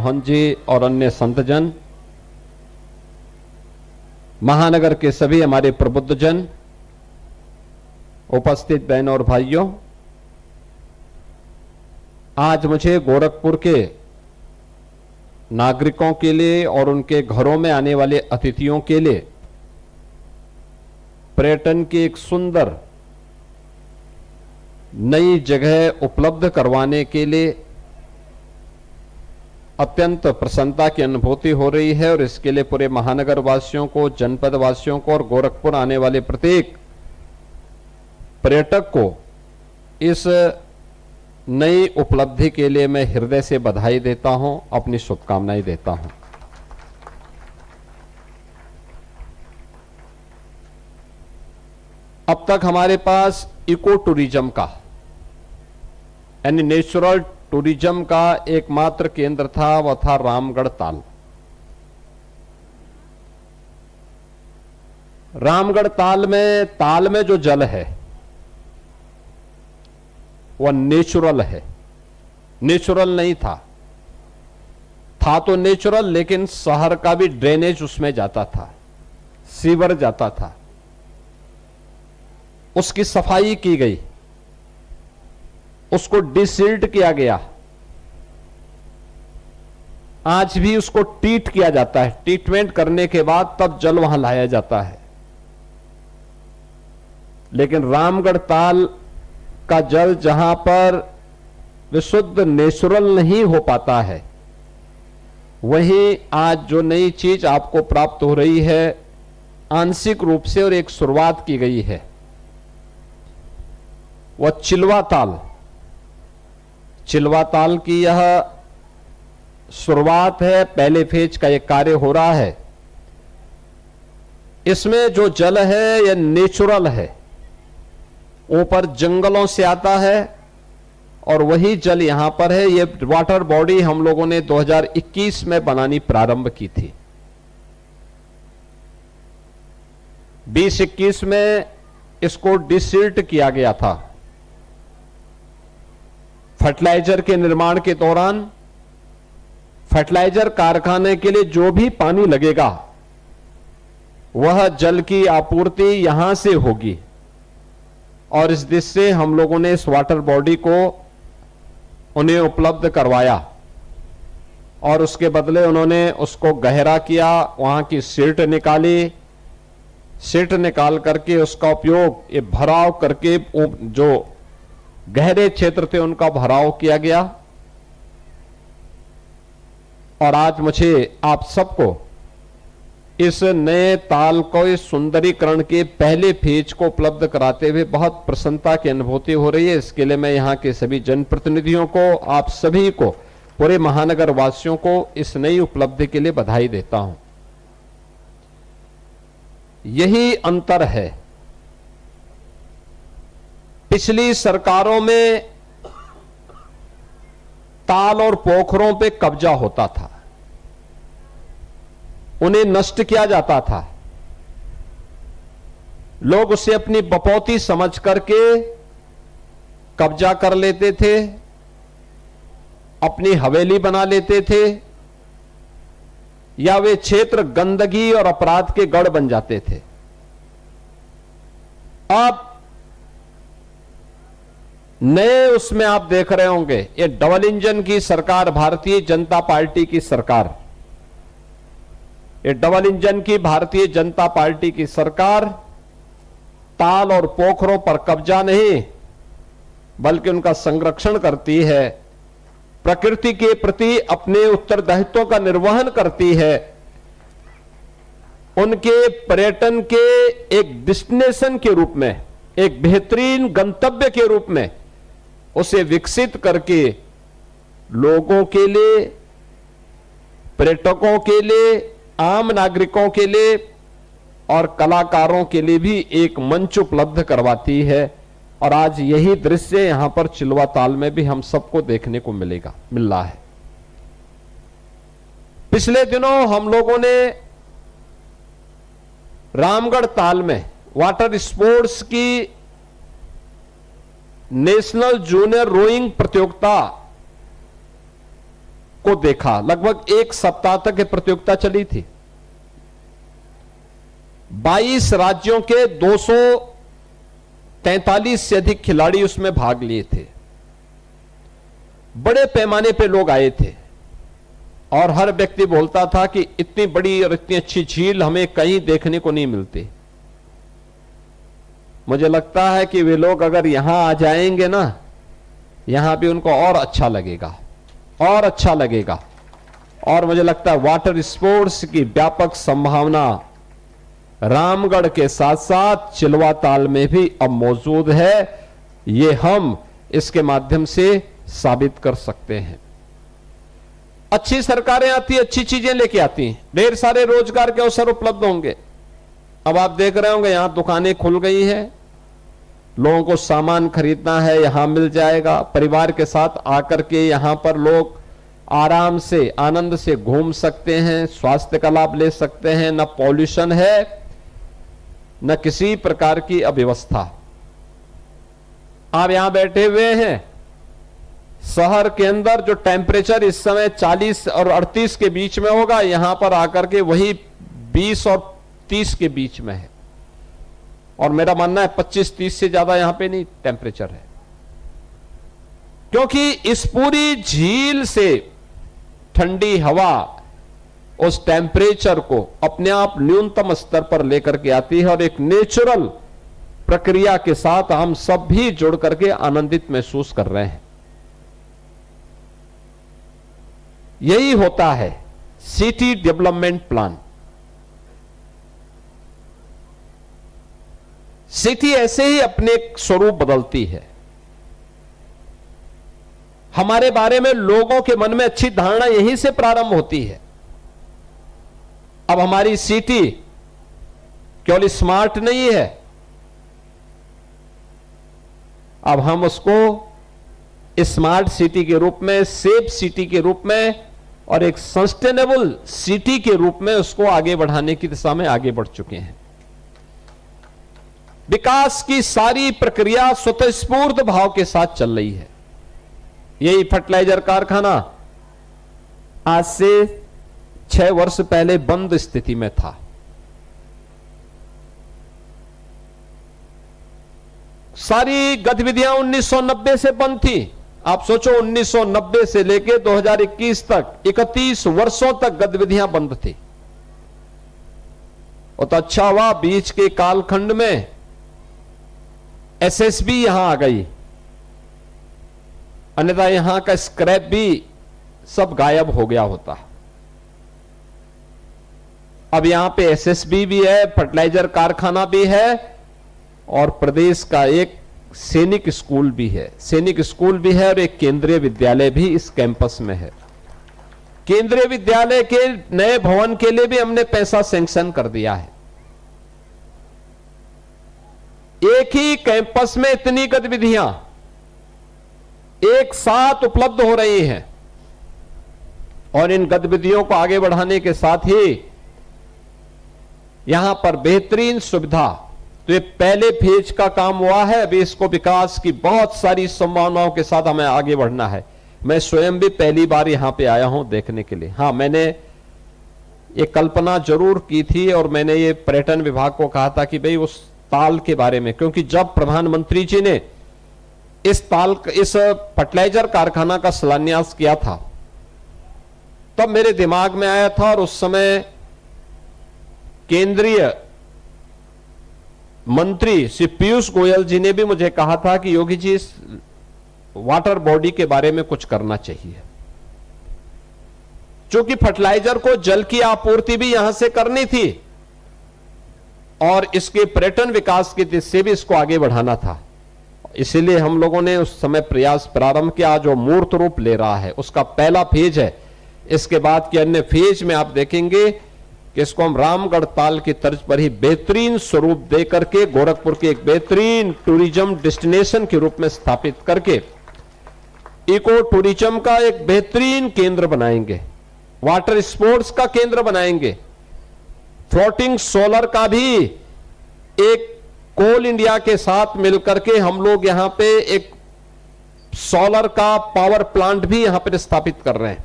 मोहन जी और अन्य संतजन, महानगर के सभी हमारे प्रबुद्धजन, उपस्थित बहनों और भाइयों, आज मुझे गोरखपुर के नागरिकों के लिए और उनके घरों में आने वाले अतिथियों के लिए पर्यटन की एक सुंदर नई जगह उपलब्ध करवाने के लिए अत्यंत प्रसन्नता की अनुभूति हो रही है और इसके लिए पूरे महानगर वासियों को, जनपद वासियों को और गोरखपुर आने वाले प्रत्येक पर्यटक को इस नई उपलब्धि के लिए मैं हृदय से बधाई देता हूं, अपनी शुभकामनाएं देता हूं। अब तक हमारे पास इको टूरिज्म का यानी नेचुरल टूरिज्म का एकमात्र केंद्र था, वह था रामगढ़ ताल। रामगढ़ ताल में जो जल है वह नेचुरल है, नेचुरल नहीं था तो नेचुरल, लेकिन शहर का भी ड्रेनेज उसमें जाता था, सीवर जाता था, उसकी सफाई की गई, उसको डिसिल्ट किया गया। आज भी उसको ट्रीट किया जाता है, ट्रीटमेंट करने के बाद तब जल वहां लाया जाता है। लेकिन रामगढ़ ताल का जल जहां पर विशुद्ध नेचुरल नहीं हो पाता है, वहीं आज जो नई चीज आपको प्राप्त हो रही है आंशिक रूप से और एक शुरुआत की गई है, वह चिलवा ताल की यह शुरुआत है। पहले फेज का यह कार्य हो रहा है। इसमें जो जल है यह नेचुरल है, ऊपर जंगलों से आता है और वही जल यहां पर है। यह वाटर बॉडी हम लोगों ने 2021 में बनानी प्रारंभ की थी। 2021 में इसको डिसिल्ट किया गया था। फर्टिलाइजर के निर्माण के दौरान फर्टिलाइजर कारखाने के लिए जो भी पानी लगेगा वह जल की आपूर्ति यहां से होगी और इस दिशा से हम लोगों ने इस वाटर बॉडी को उन्हें उपलब्ध करवाया और उसके बदले उन्होंने उसको गहरा किया, वहां की सिल्ट निकाली, सिल्ट निकाल करके उसका उपयोग ये भराव करके जो गहरे क्षेत्र थे उनका भराव किया गया। और आज मुझे आप सबको इस नए ताल को, इस सुंदरीकरण के पहले फेज को उपलब्ध कराते हुए बहुत प्रसन्नता की अनुभूति हो रही है। इसके लिए मैं यहां के सभी जनप्रतिनिधियों को, आप सभी को, पूरे महानगर वासियों को इस नई उपलब्धि के लिए बधाई देता हूं। यही अंतर है। पिछली सरकारों में ताल और पोखरों पे कब्जा होता था, उन्हें नष्ट किया जाता था। लोग उसे अपनी बपौती समझ करके कब्जा कर लेते थे, अपनी हवेली बना लेते थे, या वे क्षेत्र गंदगी और अपराध के गढ़ बन जाते थे। अब नए उसमें आप देख रहे होंगे, ये डबल इंजन की सरकार, भारतीय जनता पार्टी की सरकार, ये डबल इंजन की भारतीय जनता पार्टी की सरकार ताल और पोखरों पर कब्जा नहीं बल्कि उनका संरक्षण करती है, प्रकृति के प्रति अपने उत्तरदायित्वों का निर्वहन करती है, उनके पर्यटन के एक डेस्टिनेशन के रूप में, एक बेहतरीन गंतव्य के रूप में उसे विकसित करके लोगों के लिए, पर्यटकों के लिए, आम नागरिकों के लिए और कलाकारों के लिए भी एक मंच उपलब्ध करवाती है। और आज यही दृश्य यहां पर चिलवा ताल में भी हम सबको देखने को मिल रहा है। पिछले दिनों हम लोगों ने रामगढ़ ताल में वाटर स्पोर्ट्स की नेशनल जूनियर रोइंग प्रतियोगिता को देखा, लगभग एक सप्ताह तक ये प्रतियोगिता चली थी। 22 राज्यों के 243 से अधिक खिलाड़ी उसमें भाग लिए थे। बड़े पैमाने पे लोग आए थे और हर व्यक्ति बोलता था कि इतनी बड़ी और इतनी अच्छी झील हमें कहीं देखने को नहीं मिलती। मुझे लगता है कि वे लोग अगर यहां आ जाएंगे ना, यहां भी उनको और अच्छा लगेगा, और अच्छा लगेगा। और मुझे लगता है वाटर स्पोर्ट्स की व्यापक संभावना रामगढ़ के साथ साथ चिलवाताल में भी अब मौजूद है। ये हम इसके माध्यम से साबित कर सकते हैं। अच्छी सरकारें आती, अच्छी चीजें लेके आती हैं, ढेर सारे रोजगार के अवसर उपलब्ध होंगे। अब आप देख रहे होंगे यहां दुकानें खुल गई हैं, लोगों को सामान खरीदना है यहां मिल जाएगा। परिवार के साथ आकर के यहां पर लोग आराम से आनंद से घूम सकते हैं, स्वास्थ्य का लाभ ले सकते हैं। न पॉल्यूशन है, न किसी प्रकार की अव्यवस्था। आप यहां बैठे हुए हैं, शहर के अंदर जो टेम्परेचर इस समय 40 और 38 के बीच में होगा, यहां पर आकर के वही 20 और 30 के बीच में है। और मेरा मानना है 25-30 से ज्यादा यहां पे नहीं टेम्परेचर है, क्योंकि इस पूरी झील से ठंडी हवा उस टेम्परेचर को अपने आप न्यूनतम स्तर पर लेकर के आती है और एक नेचुरल प्रक्रिया के साथ हम सब भी जुड़ करके आनंदित महसूस कर रहे हैं। यही होता है सिटी डेवलपमेंट प्लान। सिटी ऐसे ही अपने स्वरूप बदलती है। हमारे बारे में लोगों के मन में अच्छी धारणा यहीं से प्रारंभ होती है। अब हमारी सिटी केवल स्मार्ट नहीं है, अब हम उसको स्मार्ट सिटी के रूप में, सेफ सिटी के रूप में और एक सस्टेनेबल सिटी के रूप में उसको आगे बढ़ाने की दिशा में आगे बढ़ चुके हैं। विकास की सारी प्रक्रिया स्वतःस्फूर्त भाव के साथ चल रही है। यही फर्टिलाइजर कारखाना आज से 6 वर्ष पहले बंद स्थिति में था। सारी गतिविधियां 1990 से बंद थी। आप सोचो 1990 से लेकर 2021 तक 31 वर्षों तक गतिविधियां बंद थी। और तो अच्छा हुआ बीच के कालखंड में एसएसबी यहां आ गई, अन्यथा यहां का स्क्रैप भी सब गायब हो गया होता। अब यहां पे एसएसबी भी है, फर्टिलाइजर कारखाना भी है और प्रदेश का एक सैनिक स्कूल भी है। सैनिक स्कूल भी है और एक केंद्रीय विद्यालय भी इस कैंपस में है। केंद्रीय विद्यालय के नए भवन के लिए भी हमने पैसा सैंक्शन कर दिया है। एक ही कैंपस में इतनी गतिविधियां एक साथ उपलब्ध हो रही हैं और इन गतिविधियों को आगे बढ़ाने के साथ ही यहां पर बेहतरीन सुविधा, तो ये पहले फेज का काम हुआ है। अभी इसको विकास की बहुत सारी संभावनाओं के साथ हमें आगे बढ़ना है। मैं स्वयं भी पहली बार यहां पे आया हूं देखने के लिए। हां, मैंने ये कल्पना जरूर की थी और मैंने ये पर्यटन विभाग को कहा था कि भाई उस ताल के बारे में, क्योंकि जब प्रधानमंत्री जी ने इस फर्टिलाइजर कारखाना का शिलान्यास किया था तब मेरे दिमाग में आया था और उस समय केंद्रीय मंत्री श्री पीयूष गोयल जी ने भी मुझे कहा था कि योगी जी इस वाटर बॉडी के बारे में कुछ करना चाहिए, क्योंकि फर्टिलाइजर को जल की आपूर्ति भी यहां से करनी थी और इसके पर्यटन विकास की दिशा से भी इसको आगे बढ़ाना था। इसीलिए हम लोगों ने उस समय प्रयास प्रारंभ किया जो मूर्त रूप ले रहा है। उसका पहला फेज है। इसके बाद के अन्य फेज में आप देखेंगे कि इसको हम रामगढ़ ताल की तर्ज पर ही बेहतरीन स्वरूप दे करके गोरखपुर के एक बेहतरीन टूरिज्म डेस्टिनेशन के रूप में स्थापित करके इको टूरिज्म का एक बेहतरीन केंद्र बनाएंगे, वाटर स्पोर्ट्स का केंद्र बनाएंगे, फ्लोटिंग सोलर का भी एक कोल इंडिया के साथ मिलकर के हम लोग यहां पे एक सोलर का पावर प्लांट भी यहां पर स्थापित कर रहे हैं।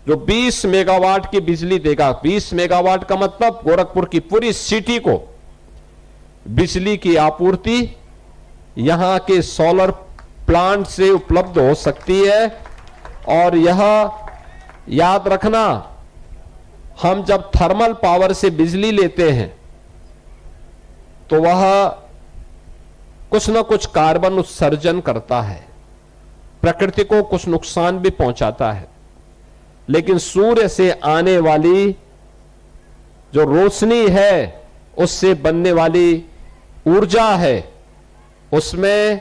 जो 20 मेगावाट की बिजली देगा। 20 मेगावाट का मतलब गोरखपुर की पूरी सिटी को बिजली की आपूर्ति यहां के सोलर प्लांट से उपलब्ध हो सकती है। और यह याद रखना, हम जब थर्मल पावर से बिजली लेते हैं तो वह कुछ न कुछ कार्बन उत्सर्जन करता है, प्रकृति को कुछ नुकसान भी पहुंचाता है। लेकिन सूर्य से आने वाली जो रोशनी है, उससे बनने वाली ऊर्जा है, उसमें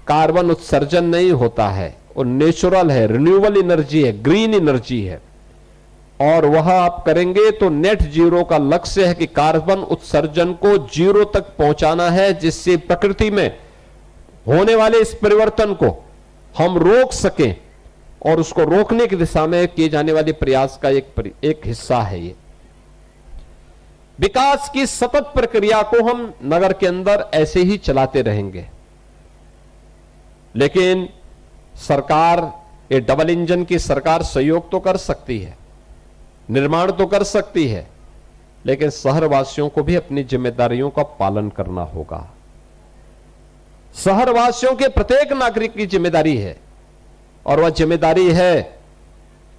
कार्बन उत्सर्जन नहीं होता है। वो नेचुरल है, रिन्यूएबल एनर्जी है, ग्रीन एनर्जी है। और वह आप करेंगे तो नेट जीरो का लक्ष्य है कि कार्बन उत्सर्जन को जीरो तक पहुंचाना है, जिससे प्रकृति में होने वाले इस परिवर्तन को हम रोक सकें। और उसको रोकने की दिशा में किए जाने वाले प्रयास का एक हिस्सा है ये। विकास की सतत प्रक्रिया को हम नगर के अंदर ऐसे ही चलाते रहेंगे, लेकिन सरकार, ये डबल इंजन की सरकार सहयोग तो कर सकती है, निर्माण तो कर सकती है, लेकिन शहरवासियों को भी अपनी जिम्मेदारियों का पालन करना होगा। शहरवासियों के प्रत्येक नागरिक की जिम्मेदारी है, और वह जिम्मेदारी है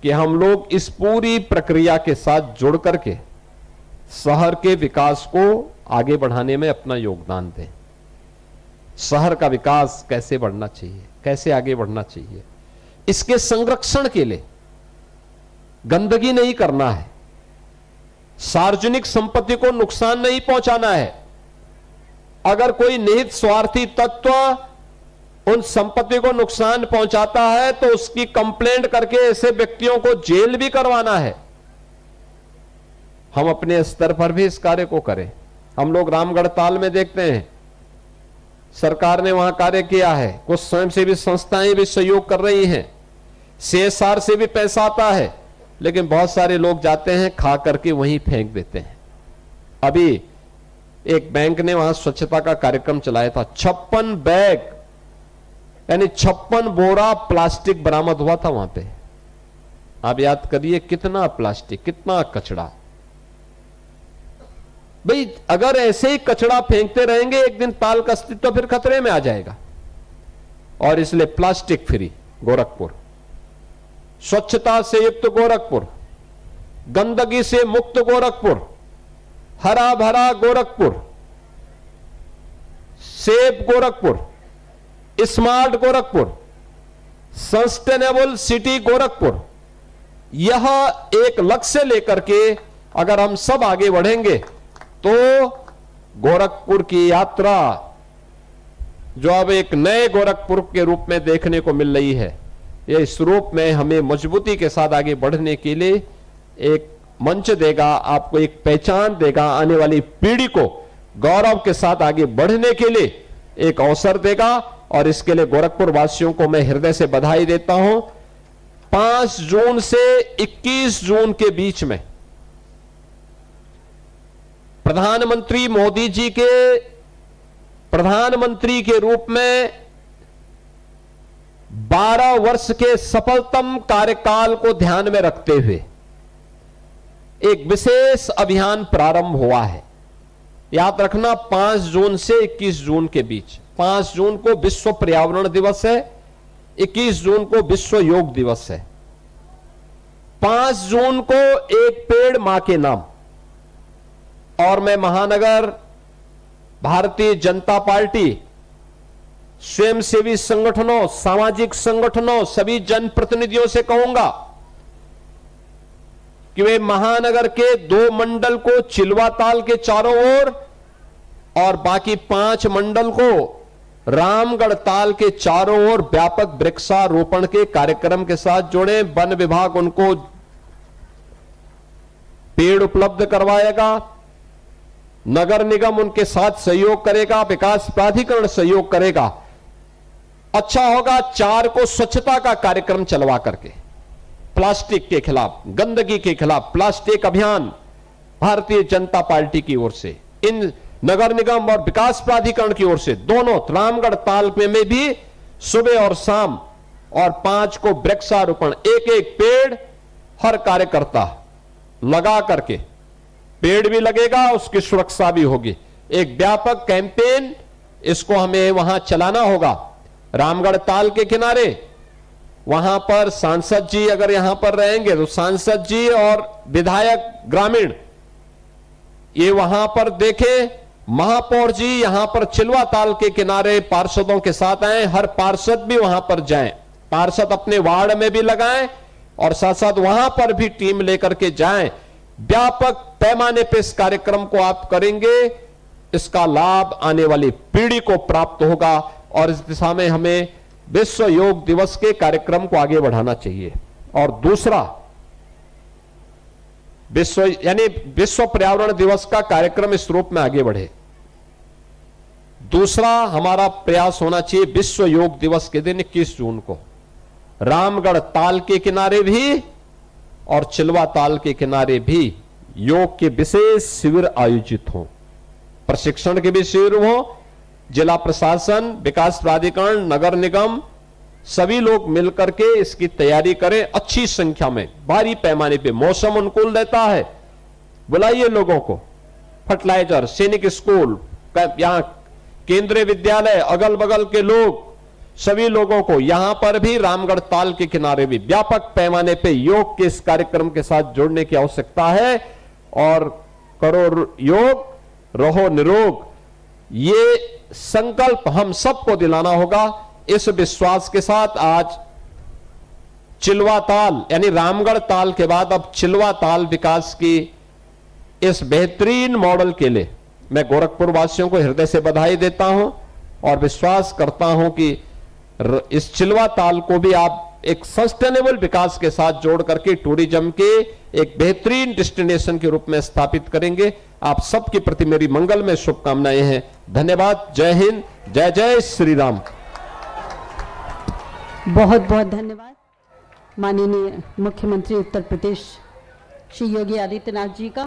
कि हम लोग इस पूरी प्रक्रिया के साथ जुड़ करके शहर के विकास को आगे बढ़ाने में अपना योगदान दें। शहर का विकास कैसे बढ़ना चाहिए, कैसे आगे बढ़ना चाहिए, इसके संरक्षण के लिए गंदगी नहीं करना है, सार्वजनिक संपत्ति को नुकसान नहीं पहुंचाना है। अगर कोई निहित स्वार्थी तत्व उन संपत्ति को नुकसान पहुंचाता है तो उसकी कंप्लेंट करके ऐसे व्यक्तियों को जेल भी करवाना है। हम अपने स्तर पर भी इस कार्य को करें। हम लोग रामगढ़ ताल में देखते हैं, सरकार ने वहां कार्य किया है, कुछ स्वयंसेवी संस्थाएं भी सहयोग कर रही हैं, CSR से भी पैसा आता है, लेकिन बहुत सारे लोग जाते हैं, खा करके वहीं फेंक देते हैं। अभी एक बैंक ने वहां स्वच्छता का कार्यक्रम चलाया था, 56 बैग यानी 56 बोरा प्लास्टिक बरामद हुआ था वहां पे। आप याद करिए कितना प्लास्टिक, कितना कचरा। भाई अगर ऐसे ही कचरा फेंकते रहेंगे, एक दिन ताल का अस्तित्व फिर खतरे में आ जाएगा। और इसलिए प्लास्टिक फ्री गोरखपुर, स्वच्छता से युक्त गोरखपुर, गंदगी से मुक्त गोरखपुर, हरा भरा Gorakhpur, safe Gorakhpur, smart Gorakhpur, sustainable city Gorakhpur, यह एक लक्ष्य लेकर के अगर हम सब आगे बढ़ेंगे तो गोरखपुर की यात्रा, जो अब एक नए गोरखपुर के रूप में देखने को मिल रही है, यह इस रूप में हमें मजबूती के साथ आगे बढ़ने के लिए एक मंच देगा, आपको एक पहचान देगा, आने वाली पीढ़ी को गौरव के साथ आगे बढ़ने के लिए एक अवसर देगा। और इसके लिए गोरखपुर वासियों को मैं हृदय से बधाई देता हूं। 5 जून से 21 जून के बीच में प्रधानमंत्री मोदी जी के प्रधानमंत्री के रूप में 12 वर्ष के सफलतम कार्यकाल को ध्यान में रखते हुए एक विशेष अभियान प्रारंभ हुआ है। याद रखना, 5 जून से 21 जून के बीच। 5 जून को विश्व पर्यावरण दिवस है, 21 जून को विश्व योग दिवस है। 5 जून को एक पेड़ मां के नाम, और मैं महानगर भारतीय जनता पार्टी, स्वयंसेवी संगठनों, सामाजिक संगठनों, सभी जनप्रतिनिधियों से कहूंगा कि वे महानगर के 2 मंडल को चिलवा ताल के चारों ओर और बाकी 5 मंडल को रामगढ़ ताल के चारों ओर व्यापक वृक्षारोपण के कार्यक्रम के साथ जोड़े। वन विभाग उनको पेड़ उपलब्ध करवाएगा, नगर निगम उनके साथ सहयोग करेगा, विकास प्राधिकरण सहयोग करेगा। अच्छा होगा 4 को स्वच्छता का कार्यक्रम चलवा करके, प्लास्टिक के खिलाफ, गंदगी के खिलाफ प्लास्टिक अभियान भारतीय जनता पार्टी की ओर से, इन नगर निगम और विकास प्राधिकरण की ओर से, दोनों रामगढ़ ताल में भी सुबह और शाम, और 5 को वृक्षारोपण, एक एक पेड़ हर कार्यकर्ता लगा करके, पेड़ भी लगेगा, उसकी सुरक्षा भी होगी। एक व्यापक कैंपेन इसको हमें वहां चलाना होगा। रामगढ़ ताल के किनारे वहां पर सांसद जी अगर यहां पर रहेंगे तो सांसद जी और विधायक ग्रामीण ये वहां पर देखें, महापौर जी यहां पर चिलवा ताल के किनारे पार्षदों के साथ आए, हर पार्षद भी वहां पर जाएं, पार्षद अपने वार्ड में भी लगाएं और साथ साथ वहां पर भी टीम लेकर के जाएं। व्यापक पैमाने पर इस कार्यक्रम को आप करेंगे, इसका लाभ आने वाली पीढ़ी को प्राप्त होगा और इस दिशा में हमें विश्व योग दिवस के कार्यक्रम को आगे बढ़ाना चाहिए। और दूसरा, विश्व पर्यावरण दिवस का कार्यक्रम इस रूप में आगे बढ़े। दूसरा हमारा प्रयास होना चाहिए, विश्व योग दिवस के दिन 21 जून को रामगढ़ ताल के किनारे भी और चिलवा ताल के किनारे भी योग के विशेष शिविर आयोजित हों, प्रशिक्षण के भी शिविर हों। जिला प्रशासन, विकास प्राधिकरण, नगर निगम सभी लोग मिलकर के इसकी तैयारी करें अच्छी संख्या में, भारी पैमाने पे। मौसम अनुकूल रहता है, बुलाइए लोगों को, फर्टिलाइजर, सैनिक स्कूल, यहां केंद्रीय विद्यालय, अगल बगल के लोग, सभी लोगों को यहां पर भी रामगढ़ ताल के किनारे भी व्यापक पैमाने पे योग के इस कार्यक्रम के साथ जोड़ने की आवश्यकता है। और करो योग, रहो निरोग, ये संकल्प हम सबको दिलाना होगा। इस विश्वास के साथ आज चिलवा ताल यानी रामगढ़ ताल के बाद अब चिलवा ताल विकास की इस बेहतरीन मॉडल के लिए मैं गोरखपुर वासियों को हृदय से बधाई देता हूं और विश्वास करता हूं कि इस चिलवा ताल को भी आप एक सस्टेनेबल विकास के साथ जोड़ करके टूरिज्म के एक बेहतरीन डेस्टिनेशन के रूप में स्थापित करेंगे। आप सबके प्रति मेरी मंगल में शुभकामनाएं हैं। धन्यवाद। जय हिंद, जय जय श्री राम। बहुत बहुत धन्यवाद माननीय मुख्यमंत्री उत्तर प्रदेश श्री योगी आदित्यनाथ जी का।